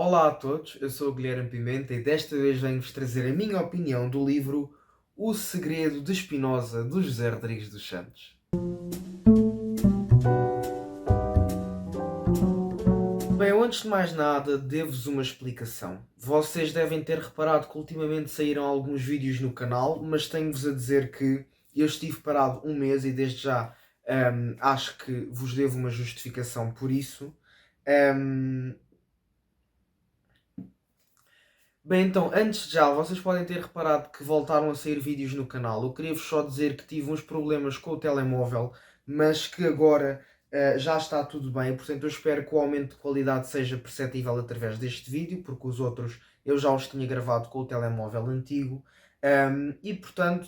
Olá a todos, eu sou o Guilherme Pimenta e desta vez venho-vos trazer a minha opinião do livro O Segredo de Spinoza, do José Rodrigues dos Santos. Bem, eu, antes de mais nada, devo-vos uma explicação. Vocês devem ter reparado que ultimamente saíram alguns vídeos no canal, mas tenho-vos a dizer que eu estive parado um mês e desde já acho que vos devo uma justificação por isso. Hum, Bem, então, antes de já, vocês podem ter reparado que voltaram a sair vídeos no canal. Eu queria-vos só dizer que tive uns problemas com o telemóvel, mas que agora já está tudo bem. Portanto, eu espero que o aumento de qualidade seja perceptível através deste vídeo, porque os outros eu já os tinha gravado com o telemóvel antigo. E, portanto,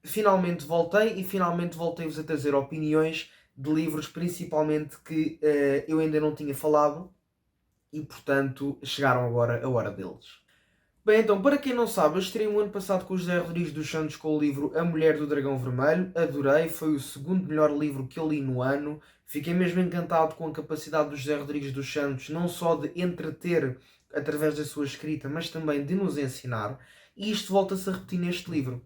finalmente voltei e finalmente voltei-vos a trazer opiniões de livros, principalmente que eu ainda não tinha falado e, portanto, chegaram agora a hora deles. Bem, então, para quem não sabe, eu estreiei o ano passado com o José Rodrigues dos Santos com o livro A Mulher do Dragão Vermelho. Adorei, foi o segundo melhor livro que eu li no ano. Fiquei mesmo encantado com a capacidade do José Rodrigues dos Santos, não só de entreter através da sua escrita, mas também de nos ensinar. E isto volta-se a repetir neste livro.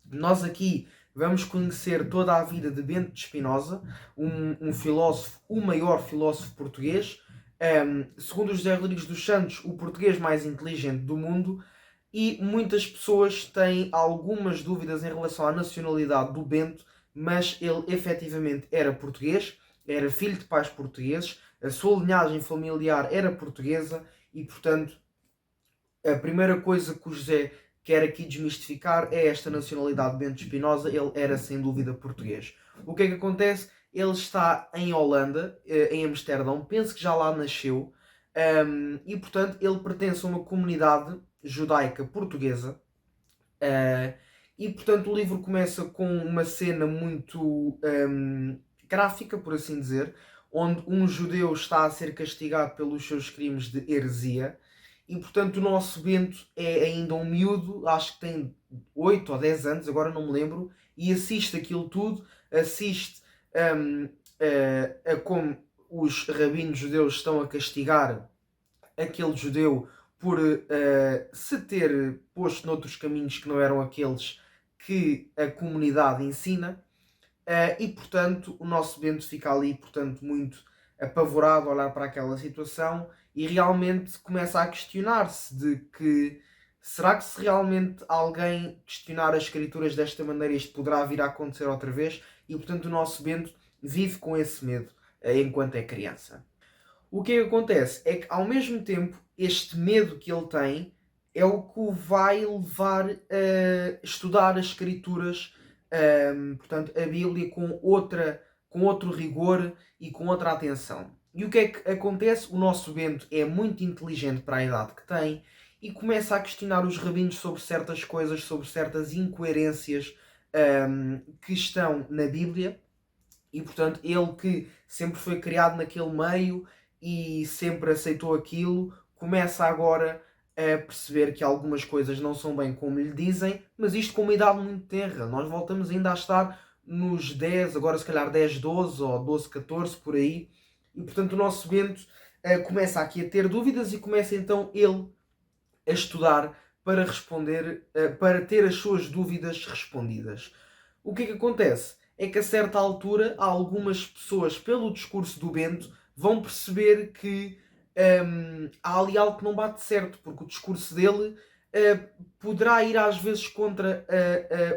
Nós aqui vamos conhecer toda a vida de Bento de Spinoza, um filósofo, o maior filósofo português, segundo o José Rodrigues dos Santos, o português mais inteligente do mundo, e muitas pessoas têm algumas dúvidas em relação à nacionalidade do Bento, mas ele efetivamente era português, era filho de pais portugueses, a sua linhagem familiar era portuguesa e, portanto, a primeira coisa que o José quer aqui desmistificar é esta nacionalidade de Bento de Spinoza. Ele era sem dúvida português. O que é que acontece? Ele está em Holanda, em Amsterdão, penso que já lá nasceu, e portanto ele pertence a uma comunidade judaica portuguesa. E portanto o livro começa com uma cena muito gráfica, por assim dizer, onde um judeu está a ser castigado pelos seus crimes de heresia. E portanto o nosso Bento é ainda um miúdo, acho que tem 8 ou 10 anos, agora não me lembro, e assiste aquilo tudo, assiste a como os rabinos judeus estão a castigar aquele judeu por se ter posto noutros caminhos que não eram aqueles que a comunidade ensina. E portanto o nosso Bento fica ali, portanto, muito apavorado a olhar para aquela situação e realmente começa a questionar-se de que será que, se realmente alguém questionar as escrituras desta maneira, isto poderá vir a acontecer outra vez? E portanto o nosso Bento vive com esse medo enquanto é criança. O que é que acontece? É que, ao mesmo tempo, este medo que ele tem é o que o vai levar a estudar as escrituras, portanto, a Bíblia com outro rigor e com outra atenção. E o que é que acontece? O nosso Bento é muito inteligente para a idade que tem e começa a questionar os rabinos sobre certas coisas, sobre certas incoerências que estão na Bíblia. E portanto, ele que sempre foi criado naquele meio e sempre aceitou aquilo, começa agora a perceber que algumas coisas não são bem como lhe dizem, mas isto com uma idade muito tenra. Nós voltamos ainda a estar nos 10, agora se calhar 10, 12 ou 12, 14 por aí. E portanto o nosso Bento começa aqui a ter dúvidas e começa então ele a estudar para responder, para ter as suas dúvidas respondidas. O que é que acontece? É que a certa altura algumas pessoas, pelo discurso do Bento, vão perceber que há ali algo que não bate certo, porque o discurso dele poderá ir às vezes contra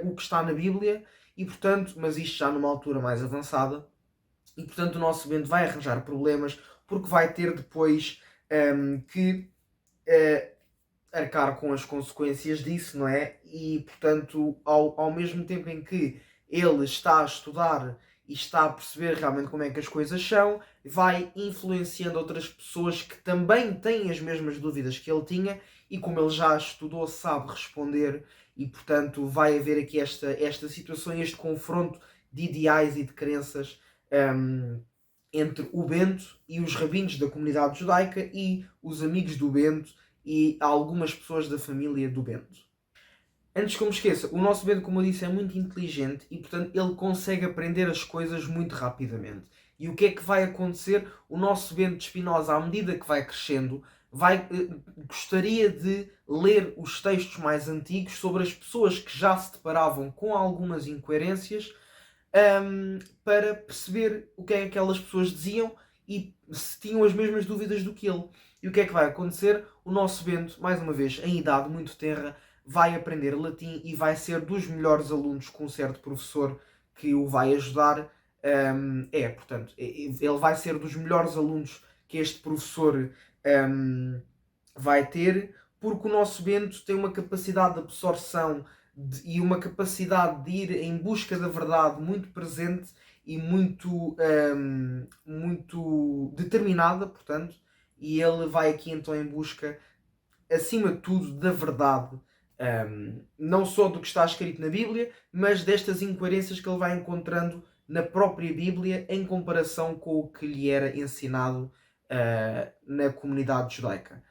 o que está na Bíblia, e portanto, mas isto já numa altura mais avançada, e portanto o nosso Bento vai arranjar problemas, porque vai ter depois que arcar com as consequências disso, não é? E, portanto, ao mesmo tempo em que ele está a estudar e está a perceber realmente como é que as coisas são, vai influenciando outras pessoas que também têm as mesmas dúvidas que ele tinha e, como ele já estudou, sabe responder, e, portanto, vai haver aqui esta situação, este confronto de ideais e de crenças entre o Bento e os rabinos da comunidade judaica e os amigos do Bento e algumas pessoas da família do Bento. Antes que eu me esqueça, o nosso Bento, como eu disse, é muito inteligente e, portanto, ele consegue aprender as coisas muito rapidamente. E o que é que vai acontecer? O nosso Bento de Spinoza, à medida que vai crescendo, gostaria de ler os textos mais antigos sobre as pessoas que já se deparavam com algumas incoerências, para perceber o que é que aquelas pessoas diziam e se tinham as mesmas dúvidas do que ele. E o que é que vai acontecer? O nosso Bento, mais uma vez, em idade muito tenra, vai aprender latim e vai ser dos melhores alunos com um certo professor que o vai ajudar. Portanto, ele vai ser dos melhores alunos que este professor vai ter, porque o nosso Bento tem uma capacidade de absorção e uma capacidade de ir em busca da verdade muito presente e muito determinada, portanto, e ele vai aqui então em busca, acima de tudo, da verdade, não só do que está escrito na Bíblia, mas destas incoerências que ele vai encontrando na própria Bíblia em comparação com o que lhe era ensinado na comunidade judaica.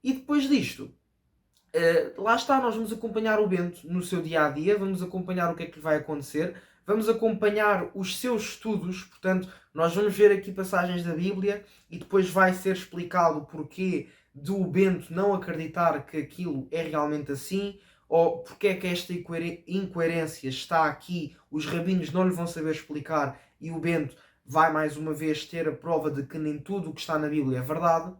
E depois disto, lá está, nós vamos acompanhar o Bento no seu dia a dia, vamos acompanhar o que é que lhe vai acontecer, vamos acompanhar os seus estudos, portanto, nós vamos ver aqui passagens da Bíblia e depois vai ser explicado o porquê do Bento não acreditar que aquilo é realmente assim, ou porque é que esta incoerência está aqui, os rabinos não lhe vão saber explicar e o Bento vai mais uma vez ter a prova de que nem tudo o que está na Bíblia é verdade.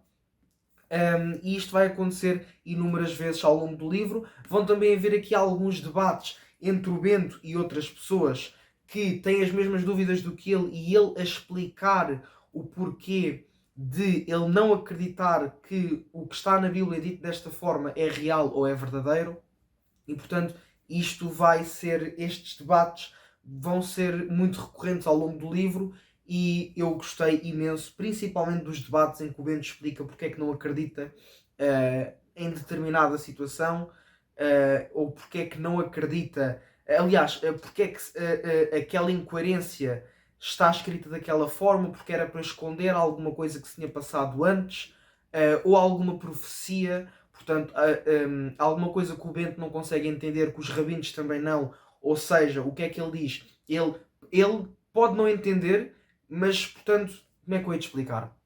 E isto vai acontecer inúmeras vezes ao longo do livro. Vão também haver aqui alguns debates entre o Bento e outras pessoas que têm as mesmas dúvidas do que ele e ele a explicar o porquê de ele não acreditar que o que está na Bíblia dito desta forma é real ou é verdadeiro. E portanto, estes debates vão ser muito recorrentes ao longo do livro e eu gostei imenso, principalmente dos debates em que o Bento explica porque é que não acredita em determinada situação, ou porque é que não acredita, aliás, porque é que aquela incoerência está escrita daquela forma, porque era para esconder alguma coisa que se tinha passado antes, ou alguma profecia. Portanto, alguma coisa que o Bento não consegue entender, que os rabinos também não. Ou seja, o que é que ele diz? Ele pode não entender, mas, portanto, como é que eu ia te explicar?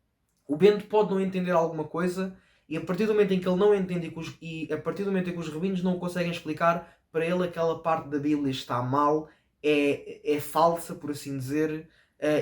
O Bento pode não entender alguma coisa e a partir do momento em que ele não entende e a partir do momento em que os rabinos não conseguem explicar, para ele aquela parte da Bíblia está mal, é falsa, por assim dizer,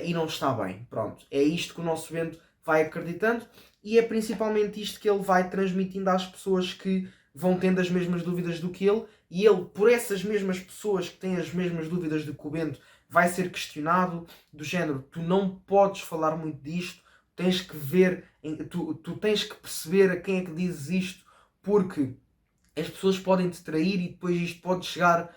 e não está bem. Pronto, é isto que o nosso Bento vai acreditando e é principalmente isto que ele vai transmitindo às pessoas que vão tendo as mesmas dúvidas do que ele, e ele, por essas mesmas pessoas que têm as mesmas dúvidas do que o Bento, vai ser questionado do género: tu não podes falar muito disto, tens que ver, tu tens que perceber a quem é que dizes isto, porque as pessoas podem te trair e depois isto pode chegar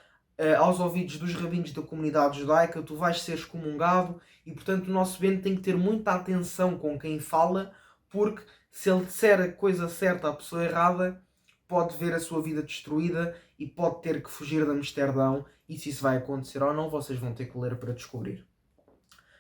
aos ouvidos dos rabinos da comunidade judaica, tu vais ser excomungado, e portanto o nosso Bento tem que ter muita atenção com quem fala, porque se ele disser a coisa certa à pessoa errada, pode ver a sua vida destruída e pode ter que fugir de Amsterdão, e se isso vai acontecer ou não, vocês vão ter que ler para descobrir.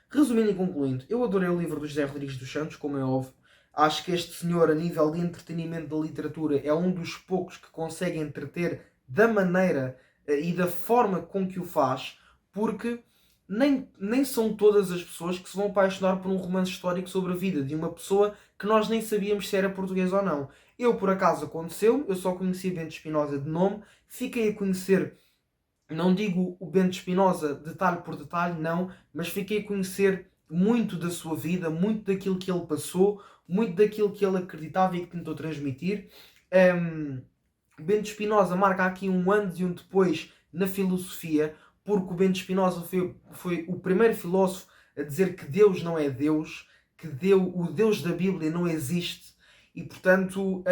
Resumindo e concluindo, eu adorei o livro do José Rodrigues dos Santos, como é óbvio. Acho que este senhor, a nível de entretenimento da literatura, é um dos poucos que consegue entreter da maneira e da forma com que o faz, porque nem são todas as pessoas que se vão apaixonar por um romance histórico sobre a vida de uma pessoa que nós nem sabíamos se era português ou não. Eu, por acaso, aconteceu, eu só conhecia Bento Espinosa de nome, fiquei a conhecer, não digo o Bento Espinosa detalhe por detalhe, não, mas fiquei a conhecer muito da sua vida, muito daquilo que ele passou, muito daquilo que ele acreditava e que tentou transmitir. Bento Espinosa marca aqui um antes e um depois na filosofia, porque o Bento Espinosa foi o primeiro filósofo a dizer que Deus não é Deus, que o Deus da Bíblia não existe, e portanto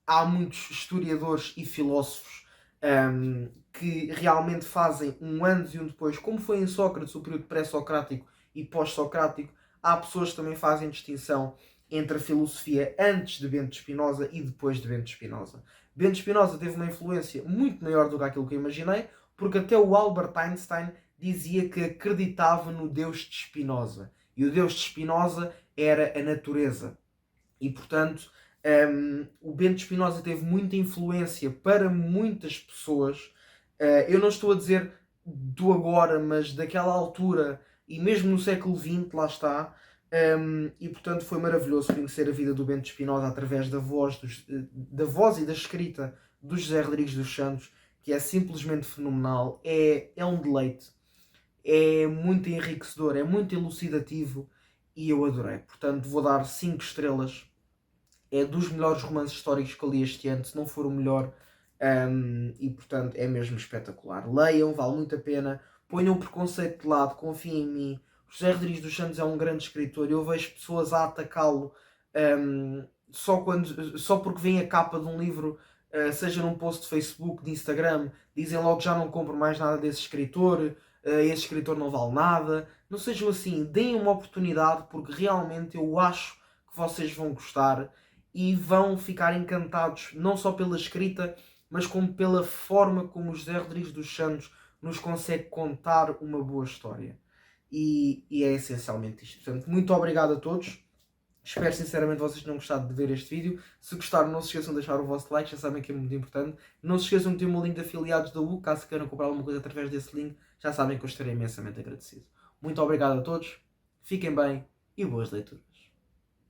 há muitos historiadores e filósofos que realmente fazem um antes e um depois, como foi em Sócrates, o período pré-socrático e pós-socrático. Há pessoas que também fazem distinção entre a filosofia antes de Bento Espinosa e depois de Bento Espinosa. Bento Espinosa teve uma influência muito maior do que aquilo que eu imaginei, porque até o Albert Einstein dizia que acreditava no Deus de Spinoza. E o Deus de Spinoza era a natureza. E, portanto, o Bento Espinosa teve muita influência para muitas pessoas. Eu não estou a dizer do agora, mas daquela altura, e mesmo no século XX, lá está. E portanto foi maravilhoso conhecer a vida do Bento Espinosa através da voz e da escrita do José Rodrigues dos Santos, que é simplesmente fenomenal, é um deleite, é muito enriquecedor, é muito elucidativo e eu adorei. Portanto vou dar 5 estrelas, é dos melhores romances históricos que eu li este ano, se não for o melhor, e portanto é mesmo espetacular. Leiam, vale muito a pena, ponham o preconceito de lado, confiem em mim. José Rodrigues dos Santos é um grande escritor, eu vejo pessoas a atacá-lo só porque vem a capa de um livro, seja num post de Facebook, de Instagram, dizem logo que já não compro mais nada desse escritor, esse escritor não vale nada. Não sejam assim, deem uma oportunidade, porque realmente eu acho que vocês vão gostar e vão ficar encantados não só pela escrita, mas como pela forma como o José Rodrigues dos Santos nos consegue contar uma boa história. E é essencialmente isto. Portanto, muito obrigado a todos. Espero sinceramente vocês tenham gostado de ver este vídeo. Se gostaram, não se esqueçam de deixar o vosso like, já sabem que é muito importante. Não se esqueçam de ter o meu link de afiliados da U, caso queiram comprar alguma coisa através desse link, já sabem que eu estarei imensamente agradecido. Muito obrigado a todos, fiquem bem e boas leituras.